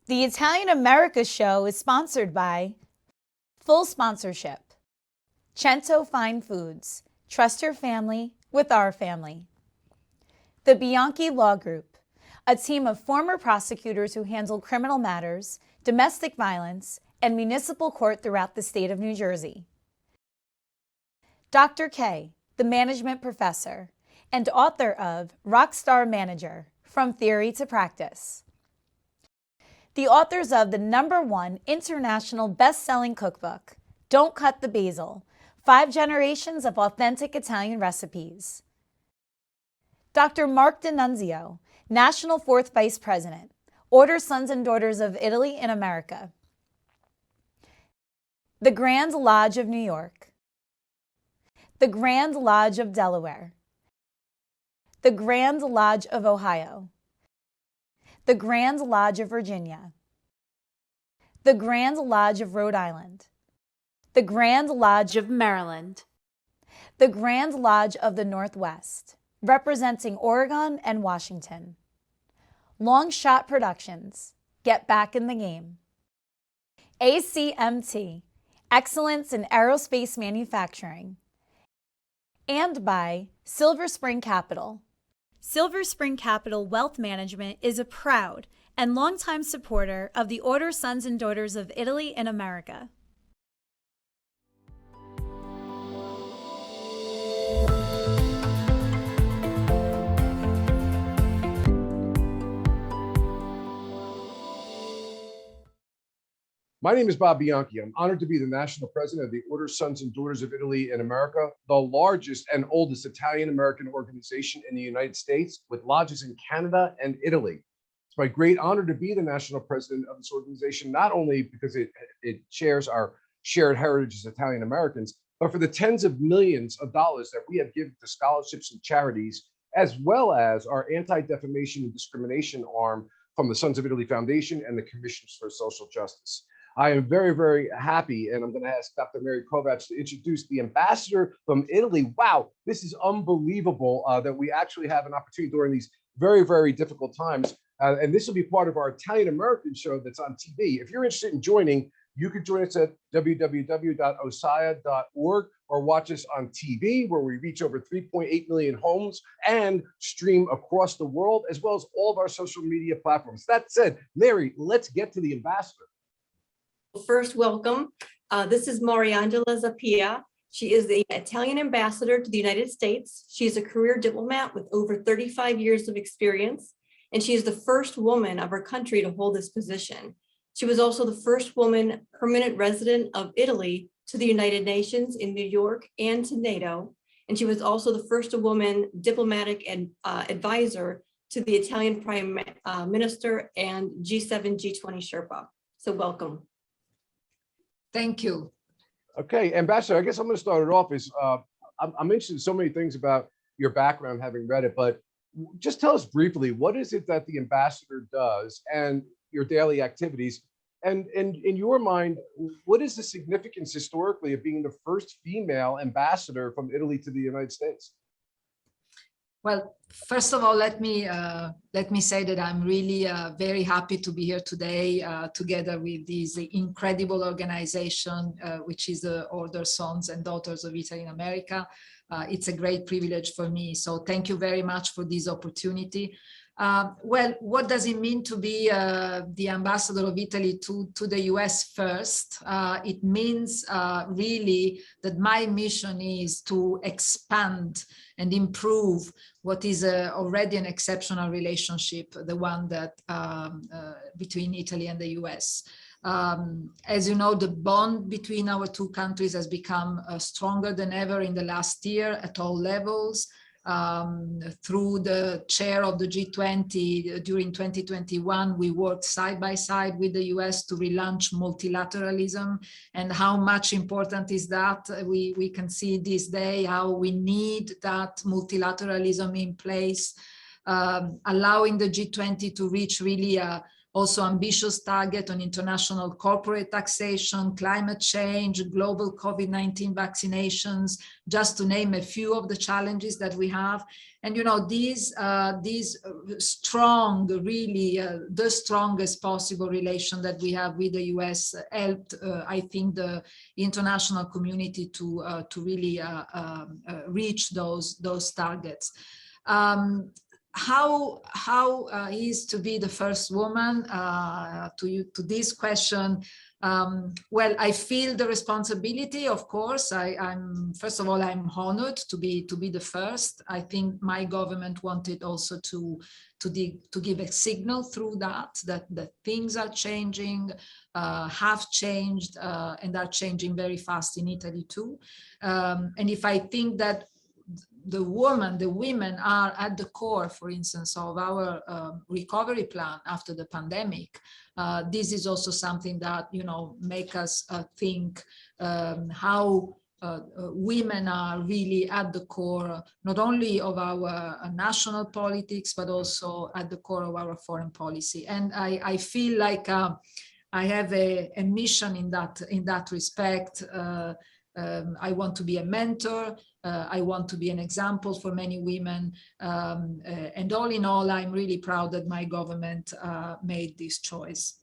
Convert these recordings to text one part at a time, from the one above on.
The Italian America show is sponsored by Full Sponsorship, Cento Fine Foods, trust your family with our family. The Bianchi Law Group, a team of former prosecutors who handle criminal matters, domestic violence, and municipal court throughout the state of New Jersey. Dr. K, the management professor and author of Rockstar Manager, From Theory to Practice. The authors of the #1 international best-selling cookbook, Don't Cut the Basil, 5 Generations of Authentic Italian Recipes. Dr. Mark D'Annunzio, National 4th Vice President, Order Sons and Daughters of Italy in America. The Grand Lodge of New York. The Grand Lodge of Delaware. The Grand Lodge of Ohio. The Grand Lodge of Virginia. The Grand Lodge of Rhode Island. The Grand Lodge of Maryland. The Grand Lodge of the Northwest, representing Oregon and Washington. Long Shot Productions, get back in the game. ACMT, Excellence in Aerospace Manufacturing. And by Silver Spring Capital. Silver Spring Capital Wealth Management is a proud and longtime supporter of the Order Sons and Daughters of Italy in America. My name is Bob Bianchi. I'm honored to be the national president of the Order Sons and Daughters of Italy in America, the largest and oldest Italian-American organization in the United States with lodges in Canada and Italy. It's my great honor to be the national president of this organization, not only because it shares our shared heritage as Italian-Americans, but for the tens of millions of dollars that we have given to scholarships and charities, as well as our anti-defamation and discrimination arm from the Sons of Italy Foundation and the Commissions for Social Justice. I am very, very happy, and I'm going to ask Dr. Mary Kovacs to introduce the ambassador from Italy. Wow, this is unbelievable that we actually have an opportunity during these very, very difficult times. And this will be part of our Italian-American show that's on TV. If you're interested in joining, you could join us at www.osdia.org or watch us on TV, where we reach over 3.8 million homes and stream across the world, as well as all of our social media platforms. That said, Mary, let's get to the ambassador. First, welcome. This is Mariangela Zappia. She is the Italian ambassador to the United States. She is a career diplomat with over 35 years of experience, and she is the first woman of her country to hold this position. She was also the first woman permanent resident of Italy to the United Nations in New York and to NATO. And she was also the first woman diplomatic and advisor to the Italian Prime Minister and G7, G20 Sherpa. So welcome. Thank you. Okay, Ambassador, I guess I'm going to start it off. I'm interested in so many things about your background, having read it, but just tell us briefly, what is it that the ambassador does and your daily activities? And in your mind, what is the significance historically of being the first female ambassador from Italy to the United States? Well, first of all, let me say that I'm really very happy to be here today together with this incredible organization, which is the Order Sons and Daughters of Italy in America. It's a great privilege for me. So thank you very much for this opportunity. Well, what does it mean to be the ambassador of Italy to the US first? It means really that my mission is to expand and improve what is already an exceptional relationship, the one that between Italy and the US. As you know, the bond between our two countries has become stronger than ever in the last year at all levels. Through the chair of the G20 during 2021, we worked side by side with the US to relaunch multilateralism. And how much important is that? We can see this day how we need that multilateralism in place, allowing the G20 to reach really a also ambitious target on international corporate taxation, climate change, global COVID-19 vaccinations, just to name a few of the challenges that we have. And these strong, really the strongest possible relation that we have with the US helped, I think, the international community to really reach those targets. How is to be the first woman? To this question, well, I feel the responsibility. Of course, I'm first of all, I'm honored to be the first. I think my government wanted also to give a signal through that things are changing, have changed, and are changing very fast in Italy too. And if I think that the women are at the core, for instance, of our recovery plan after the pandemic, this is also something that, make us think how women are really at the core, not only of our national politics, but also at the core of our foreign policy. And I feel like I have a mission in that respect. I want to be a mentor. I want to be an example for many women. And all in all, I'm really proud that my government made this choice.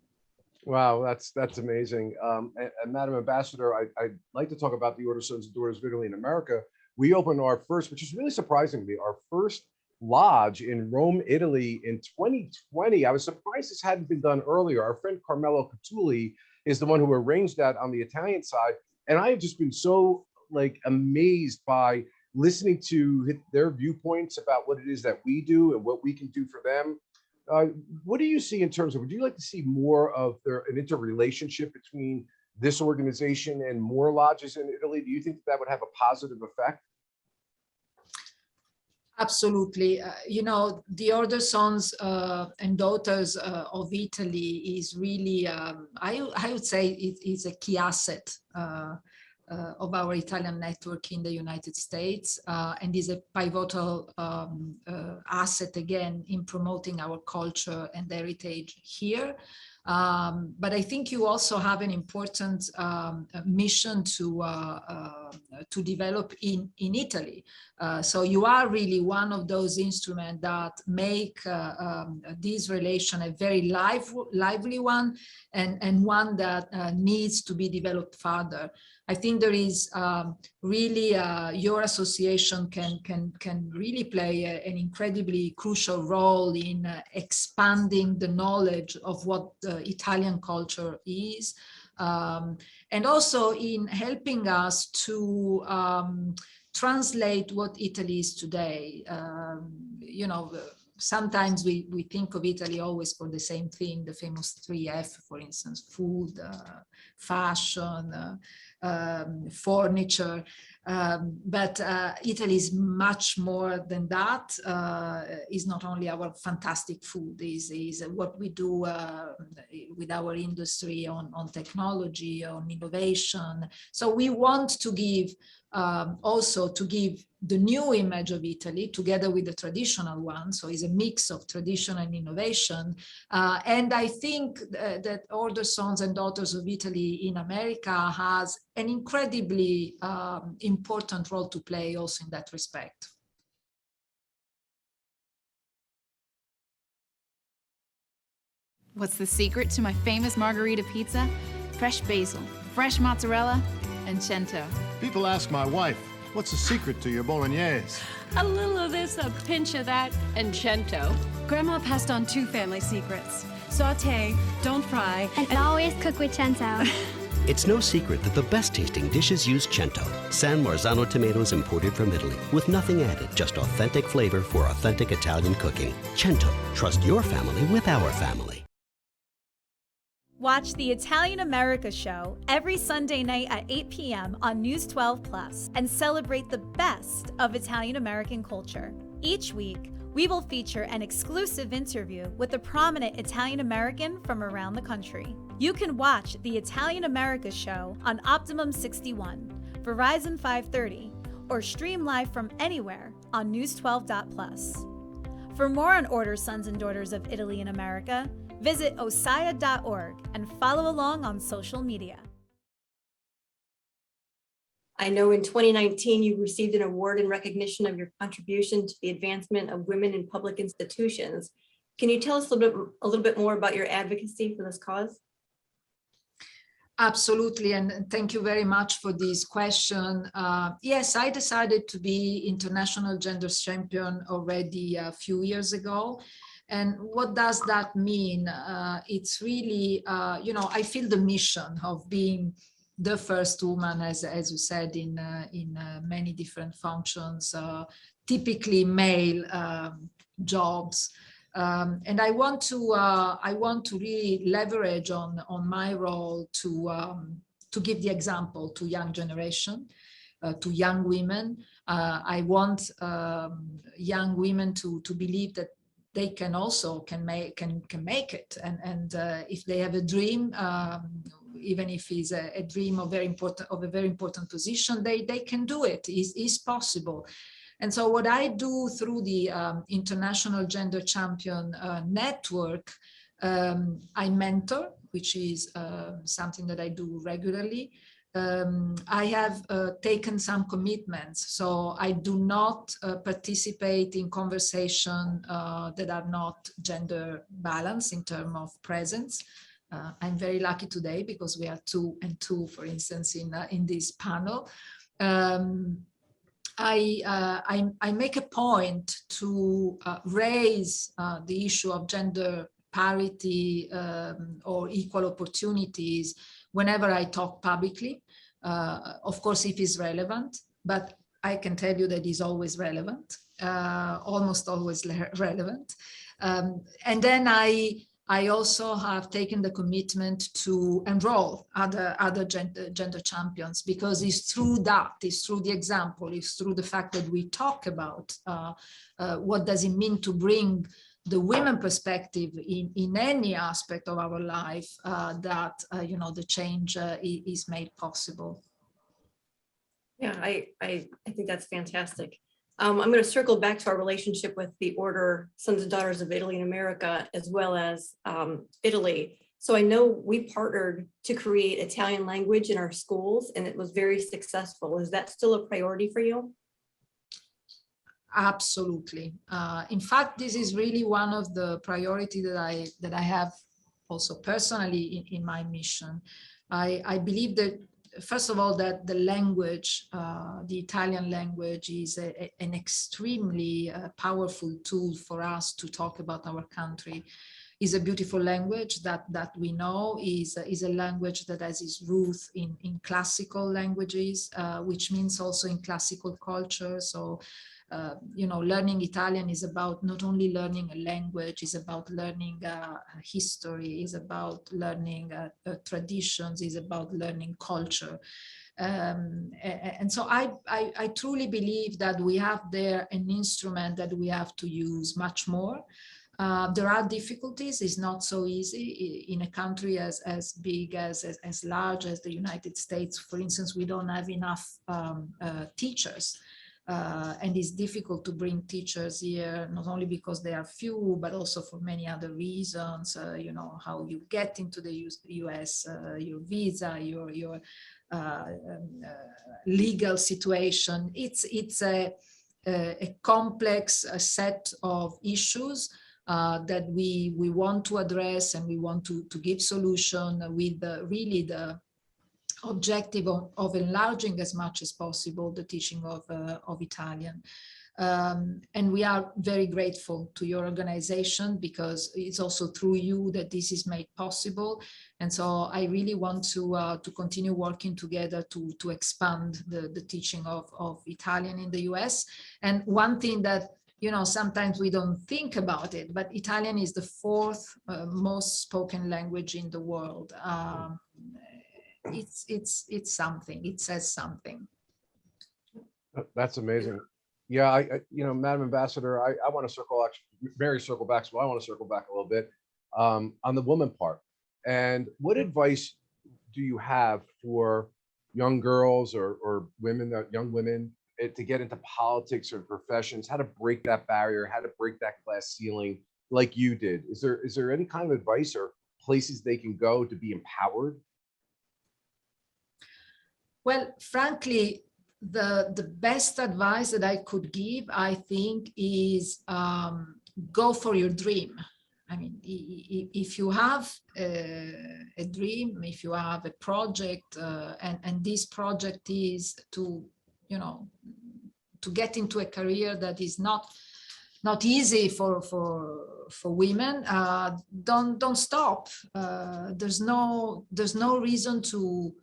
Wow, that's amazing. And Madam Ambassador, I'd like to talk about the Order Sons and Daughters of Italy in America. We opened our first, which is really surprising to me, our first lodge in Rome, Italy in 2020. I was surprised this hadn't been done earlier. Our friend Carmelo Catulli is the one who arranged that on the Italian side. And I have just been so amazed by listening to their viewpoints about what it is that we do and what we can do for them. What do you see in terms of, would you like to see more of an interrelationship between this organization and more lodges in Italy? Do you think that would have a positive effect? Absolutely. The Order Sons and Daughters of Italy is really, I would say it is a key asset of our Italian network in the United States, and is a pivotal asset, again, in promoting our culture and heritage here. But I think you also have an important mission to develop in Italy. So you are really one of those instruments that make this relation a very lively one, and one that needs to be developed further. I think there is really your association can really play an incredibly crucial role in expanding the knowledge of what Italian culture is, and also in helping us to translate what Italy is today. Sometimes we think of Italy always for the same thing, the famous 3F, for instance, food, fashion, furniture, but Italy is much more than that. Is not only our fantastic food, is what we do with our industry on technology, on innovation. So we want to give also to give the new image of Italy together with the traditional one. So it's a mix of tradition and innovation. And I think that Order Sons and Daughters of Italy in America has an incredibly important role to play also in that respect. What's the secret to my famous margarita pizza? Fresh basil, fresh mozzarella, and cento. People ask my wife, what's the secret to your bolognese? A little of this, a pinch of that, and cento. Grandma passed on 2 family secrets. Saute, don't fry, and always cook with cento. It's no secret that the best tasting dishes use cento, San Marzano tomatoes imported from Italy, with nothing added, just authentic flavor for authentic Italian cooking. Cento, trust your family with our family. Watch the Italian America Show every Sunday night at 8 p.m. on News 12 Plus and celebrate the best of Italian American culture. Each week, we will feature an exclusive interview with a prominent Italian American from around the country. You can watch the Italian America Show on Optimum 61, Verizon 530, or stream live from anywhere on News12.plus. For more on Order Sons and Daughters of Italy in America, Visit osdia.org and follow along on social media. I know in 2019, you received an award in recognition of your contribution to the advancement of women in public institutions. Can you tell us a little bit more about your advocacy for this cause? Absolutely, and thank you very much for this question. Yes, I decided to be International Gender Champion already a few years ago. And what does that mean? It's really, I feel the mission of being the first woman, as you said, in many different functions, typically male jobs. And I want to really leverage on my role to give the example to young generation, to young women. I want young women to believe that they can also can make it, and if they have a dream, even if it's a dream of a very important position, they can do it. Is possible. And so what I do through the International Gender Champion Network, I mentor, which is something that I do regularly. I have taken some commitments, so I do not participate in conversation that are not gender balanced in terms of presence. I'm very lucky today because we are 2 and 2, for instance, in this panel. I make a point to raise the issue of gender parity or equal opportunities whenever I talk publicly. Of course, if it's relevant, but I can tell you that it's always relevant, almost always relevant. And then I also have taken the commitment to enroll other gender champions, because it's through that, it's through the example, it's through the fact that we talk about what does it mean to bring the women perspective in any aspect of our life that the change is made possible. Yeah, I think that's fantastic. I'm going to circle back to our relationship with the Order Sons and Daughters of Italy in America, as well as Italy. So I know we partnered to create Italian language in our schools, and it was very successful. Is that still a priority for you? Absolutely. In fact, this is really one of the priorities that I have also personally in my mission. I believe that, first of all, that the language, the Italian language, is an extremely powerful tool for us to talk about our country. Is a beautiful language that we know is a language that has its roots in classical languages, which means also in classical culture. So learning Italian is about not only learning a language, is about learning history, is about learning traditions, is about learning culture. And so I truly believe that we have there an instrument that we have to use much more. There are difficulties. It's not so easy in a country as big, as large as the United States. For instance, we don't have enough teachers. And it's difficult to bring teachers here, not only because they are few, but also for many other reasons. How you get into the US, your visa, your legal situation. It's a complex set of issues that we want to address, and we want to give solution with really the objective of enlarging as much as possible the teaching of Italian. And we are very grateful to your organization, because it's also through you that this is made possible. And so I really want to continue working together to expand the teaching of Italian in the US. And one thing that, sometimes we don't think about it, but Italian is the 4th most spoken language in the world. It's something. It says something. That's amazing. Yeah, Madam Ambassador, I want to circle back. So I want to circle back a little bit on the woman part. And what advice do you have for young girls or young women to get into politics or professions? How to break that barrier? How to break that glass ceiling? like you did? Is there any kind of advice or places they can go to be empowered? Well, frankly, the best advice that I could give, I think, is go for your dream. I mean, if you have a dream, if you have a project, and this project is to, to get into a career that is not easy for women, don't stop. There's no reason to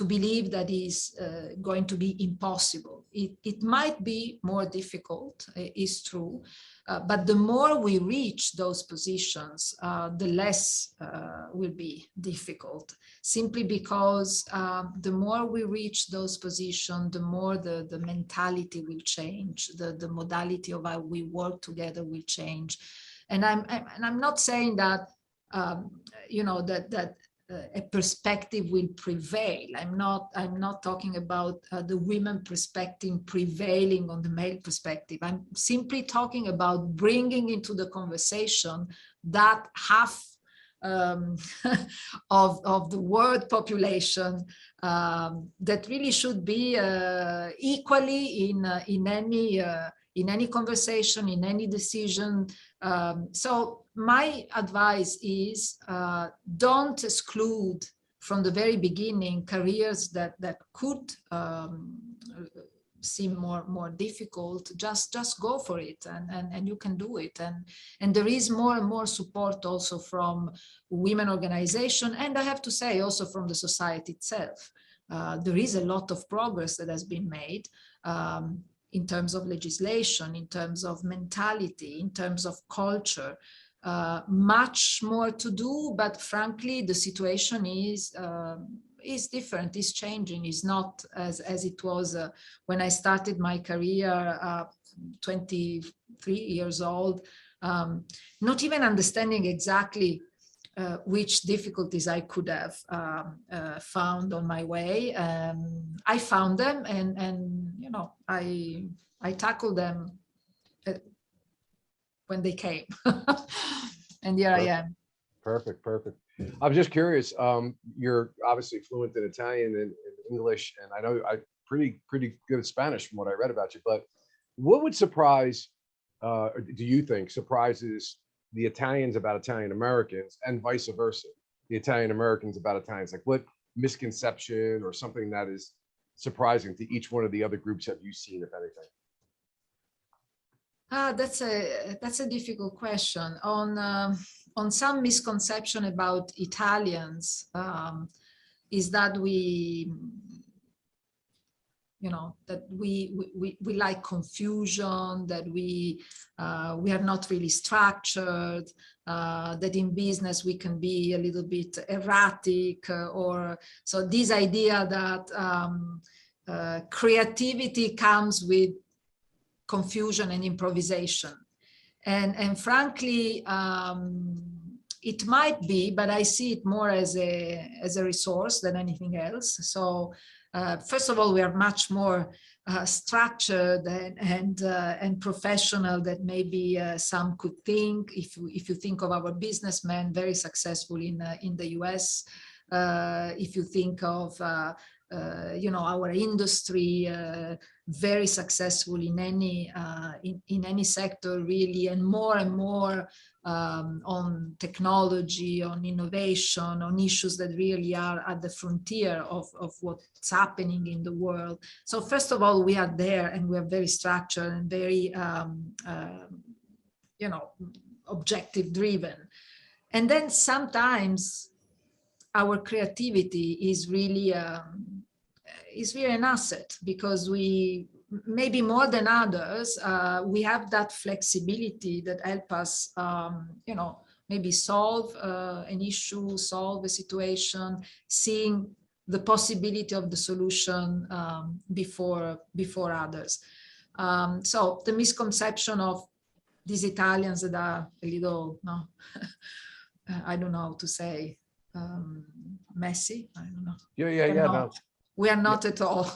believe that is going to be impossible. It might be more difficult, is true, but the more we reach those positions, the less will be difficult, simply because the more we reach those positions, the more the mentality will change, the modality of how we work together will change. And I'm not saying that, that a perspective will prevail. I'm not talking about the women perspective prevailing on the male perspective. I'm simply talking about bringing into the conversation that half of the world population that really should be equally in any conversation, in any decision. So my advice is don't exclude from the very beginning careers that could seem more difficult. Just go for it, and you can do it. And there is more and more support also from women organization, and I have to say also from the society itself. There is a lot of progress that has been made. In terms of legislation, in terms of mentality, in terms of culture, much more to do, but frankly, the situation is different, is changing, is not as it was when I started my career, 23 years old, not even understanding exactly which difficulties I could have found on my way. I found them, and I tackled them when they came. And here I am. Perfect. I'm just curious. You're obviously fluent in Italian and English, and I know I'm pretty good at Spanish from what I read about you. But what would surprise, or do you think surprises the Italians about Italian Americans, and vice versa, the Italian Americans about Italians? Like, what misconception or something that is surprising to each one of the other groups have you seen, if anything? That's a difficult question. On some misconception about Italians, is that we like confusion, that we are not really structured, that in business we can be a little bit erratic, or so this idea that creativity comes with confusion and improvisation. And frankly, it might be, but I see it more as a resource than anything else. So first of all, we are much more structured and professional than maybe some could think. If you think of our businessmen, very successful in the US, if you think of our industry, very successful in any sector, really, and more on technology, on innovation, on issues that really are at the frontier of what's happening in the world. So first of all, we are there, and we are very structured and very objective driven. And then sometimes our creativity is really an asset, because we, maybe more than others, we have that flexibility that help us, maybe solve an issue, solve a situation, seeing the possibility of the solution before others. So the misconception of these Italians that are a little, I don't know how to say, messy. I don't know. Yeah. No. We are not at all.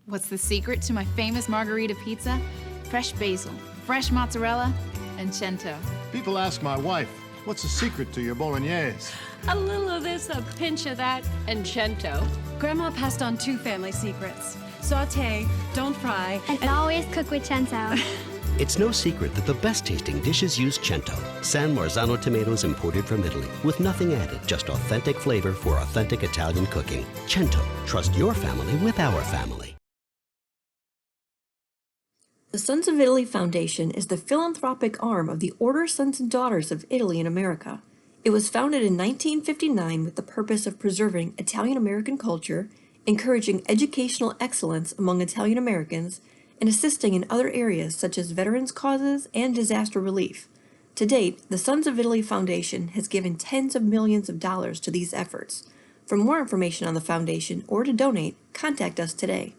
What's the secret to my famous margarita pizza? Fresh basil, fresh mozzarella, and cento. People ask my wife, what's the secret to your bolognese? A little of this, a pinch of that, and cento. Grandma passed on 2 family secrets. Saute, don't fry, And always cook with cento. It's no secret that the best tasting dishes use cento, San Marzano tomatoes imported from Italy, with nothing added, just authentic flavor for authentic Italian cooking. Cento, trust your family with our family. The Sons of Italy Foundation is the philanthropic arm of the Order Sons and Daughters of Italy in America. It was founded in 1959 with the purpose of preserving Italian American culture, encouraging educational excellence among Italian Americans, and assisting in other areas such as veterans' causes and disaster relief. To date, the Sons of Italy Foundation has given tens of millions of dollars to these efforts. For more information on the foundation or to donate, contact us today.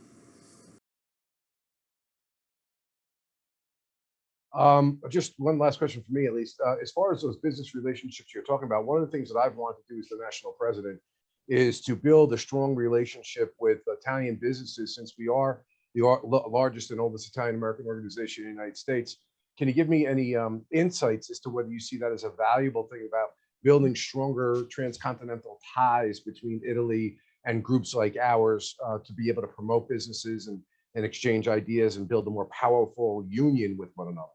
Just one last question for me, at least. As far as those business relationships you're talking about, one of the things that I've wanted to do as the national president is to build a strong relationship with Italian businesses, since we are the largest and oldest Italian American organization in the United States. Can you give me any insights as to whether you see that as a valuable thing about building stronger transcontinental ties between Italy and groups like ours to be able to promote businesses and exchange ideas and build a more powerful union with one another?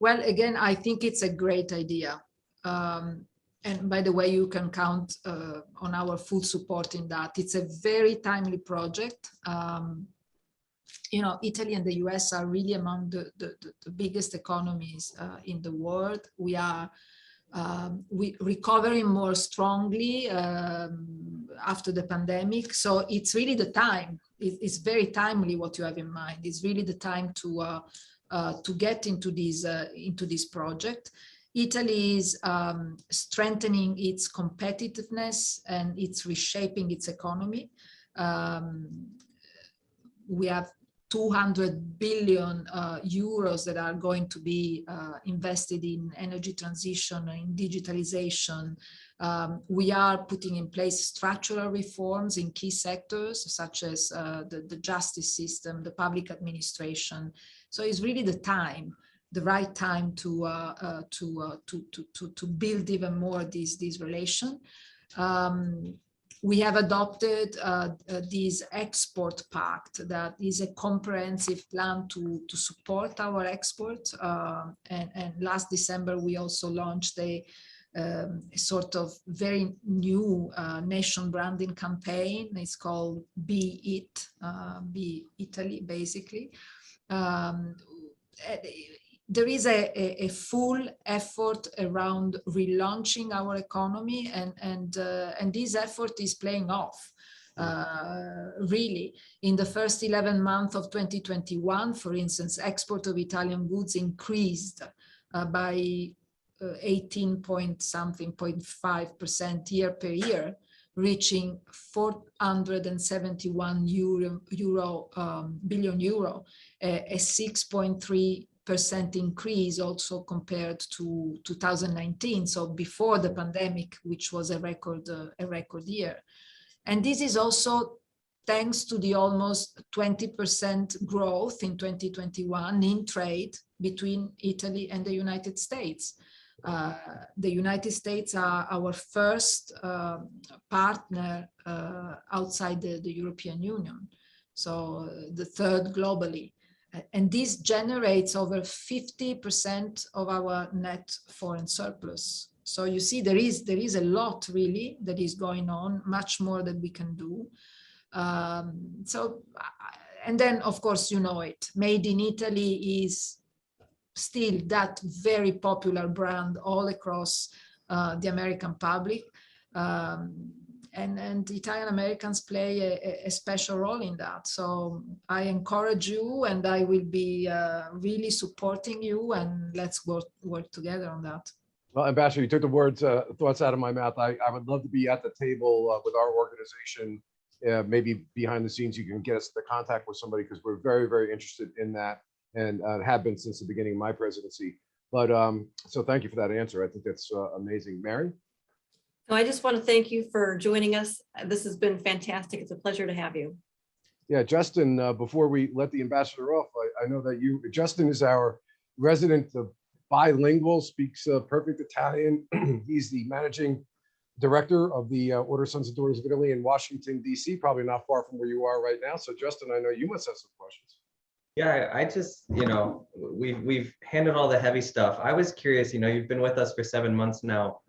Well, again, I think it's a great idea. And by the way, you can count on our full support in that. It's a very timely project. You know, Italy and the US are really among the biggest economies in the world. We are recovering more strongly after the pandemic. So it's really the time. It's very timely what you have in mind. It's really the time to get into this project. Italy is strengthening its competitiveness and it's reshaping its economy. We have 200 billion euros that are going to be invested in energy transition, in digitalization. We are putting in place structural reforms in key sectors such as the justice system, the public administration. So it's really the right time to build even more this relation. We have adopted this export pact that is a comprehensive plan to support our export. And last December, we also launched a sort of very new nation branding campaign. It's called Be It, Be Italy, basically. There is a full effort around relaunching our economy, and this effort is playing off. Really, in the first 11 months of 2021, for instance, export of Italian goods increased by 18.5% year per year, reaching 471 billion euro, a 6.3% increase also compared to 2019, so before the pandemic, which was a record year. And this is also thanks to the almost 20% growth in 2021 in trade between Italy and the United States. The United States are our first partner outside the European Union, so the third globally. And this generates over 50% of our net foreign surplus. So you see, there is a lot really that is going on, much more that we can do. And then of course, you know it, Made in Italy is still that very popular brand all across the American public. And Italian Americans play a special role in that. So I encourage you, and I will be really supporting you, and let's work together on that. Well, Ambassador, you took the thoughts out of my mouth. I would love to be at the table with our organization. Maybe behind the scenes, you can get us into contact with somebody, because we're very, very interested in that, and have been since the beginning of my presidency. But so thank you for that answer. I think that's amazing. Mary? No, I just want to thank you for joining us. This has been fantastic. It's a pleasure to have you. Yeah, Justin, before we let the ambassador off, I know that Justin is our resident bilingual, speaks perfect Italian. He's the managing director of the Order Sons and Daughters of Italy in Washington, D.C., probably not far from where you are right now. So, Justin, I know you must have some questions. Yeah, I just, we've handled all the heavy stuff. I was curious, you've been with us for 7 months now.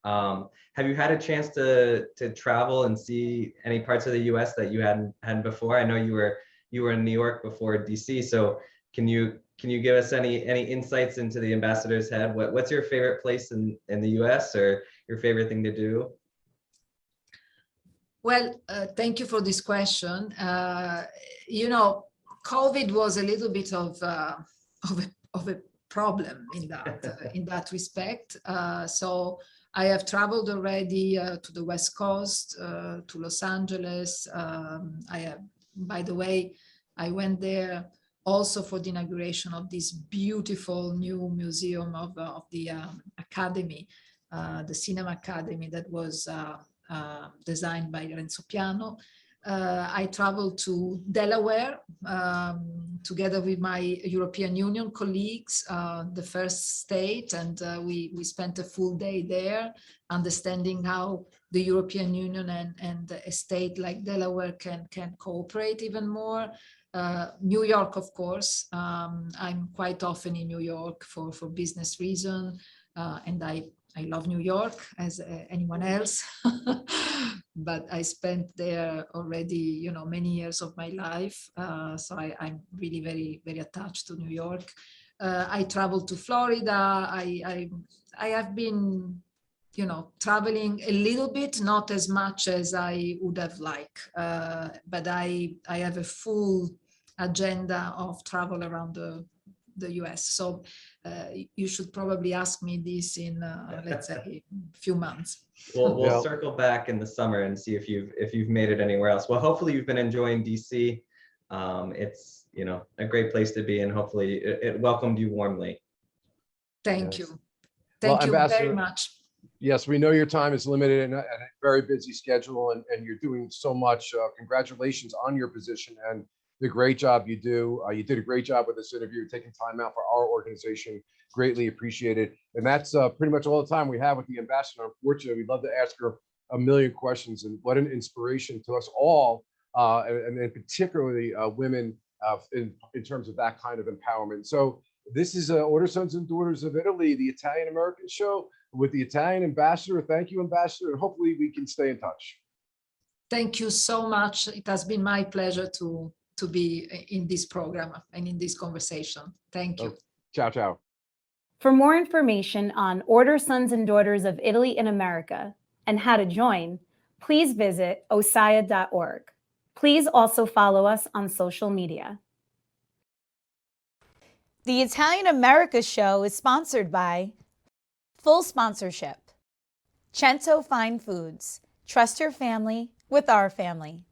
Have you had a chance to travel and see any parts of the U.S. that you hadn't before? I know you were in New York before D.C. So can you give us any insights into the ambassador's head? What's your favorite place in the U.S. or your favorite thing to do? Well, thank you for this question. COVID was a little bit of a problem in that respect. So I have traveled already to the West Coast, to Los Angeles. By the way, I went there also for the inauguration of this beautiful new museum of the Academy, the Cinema Academy that was designed by Renzo Piano. I traveled to Delaware together with my European Union colleagues, the first state, and we spent a full day there understanding how the European Union and a state like Delaware can cooperate even more. New York, of course. I'm quite often in New York for business reason, and I love New York as anyone else, but I spent there already, many years of my life. So I'm really very, very attached to New York. I traveled to Florida. I have been, traveling a little bit, not as much as I would have liked, but I have a full agenda of travel around the US. So you should probably ask me this in, let's say, a few months. We'll circle back in the summer and see if you've made it anywhere else. Well, hopefully you've been enjoying DC. It's a great place to be, and hopefully it welcomed you warmly. Thank you. Thank you very much. Yes, we know your time is limited and a very busy schedule, and you're doing so much. Congratulations on your position and the great job you do. You did a great job with this interview, taking time out for our organization. Greatly appreciated. And that's pretty much all the time we have with the ambassador. Unfortunately, we'd love to ask her a million questions, and what an inspiration to us all, and particularly women in terms of that kind of empowerment. So this is Order Sons and Daughters of Italy, the Italian American show with the Italian ambassador. Thank you, ambassador, and hopefully we can stay in touch. Thank you so much. It has been my pleasure to be in this program and in this conversation. Thank you. Ciao, ciao. For more information on Order Sons and Daughters of Italy in America and how to join, please visit osdia.org. Please also follow us on social media. The Italian America show is sponsored by Full Sponsorship, Cento Fine Foods. Trust your family with our family.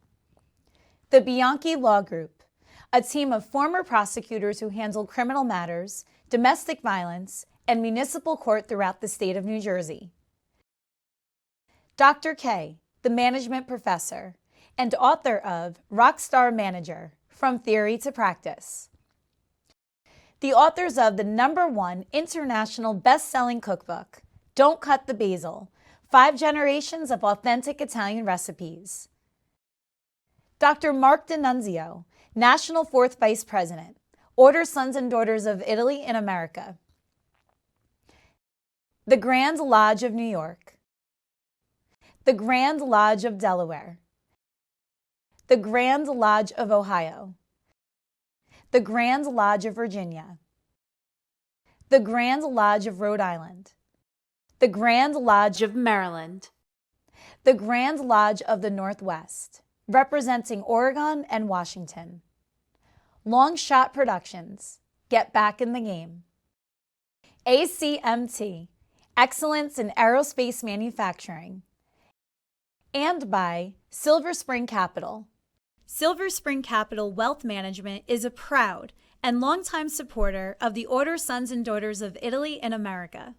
The Bianchi Law Group, a team of former prosecutors who handle criminal matters, domestic violence, and municipal court throughout the state of New Jersey. Dr. K, the management professor and author of Rockstar Manager, From Theory to Practice. The authors of the #1 international best-selling cookbook, Don't Cut the Basil, 5 Generations of Authentic Italian Recipes. Dr. Mark D'Annunzio, National 4th Vice President, Order Sons and Daughters of Italy in America. The Grand Lodge of New York. The Grand Lodge of Delaware. The Grand Lodge of Ohio. The Grand Lodge of Virginia. The Grand Lodge of Rhode Island. The Grand Lodge of Maryland. The Grand Lodge of the Northwest, representing Oregon and Washington. Long Shot Productions, get back in the game. ACMT, Excellence in Aerospace Manufacturing. And by Silver Spring Capital. Silver Spring Capital Wealth Management is a proud and longtime supporter of the Order Sons and Daughters of Italy in America.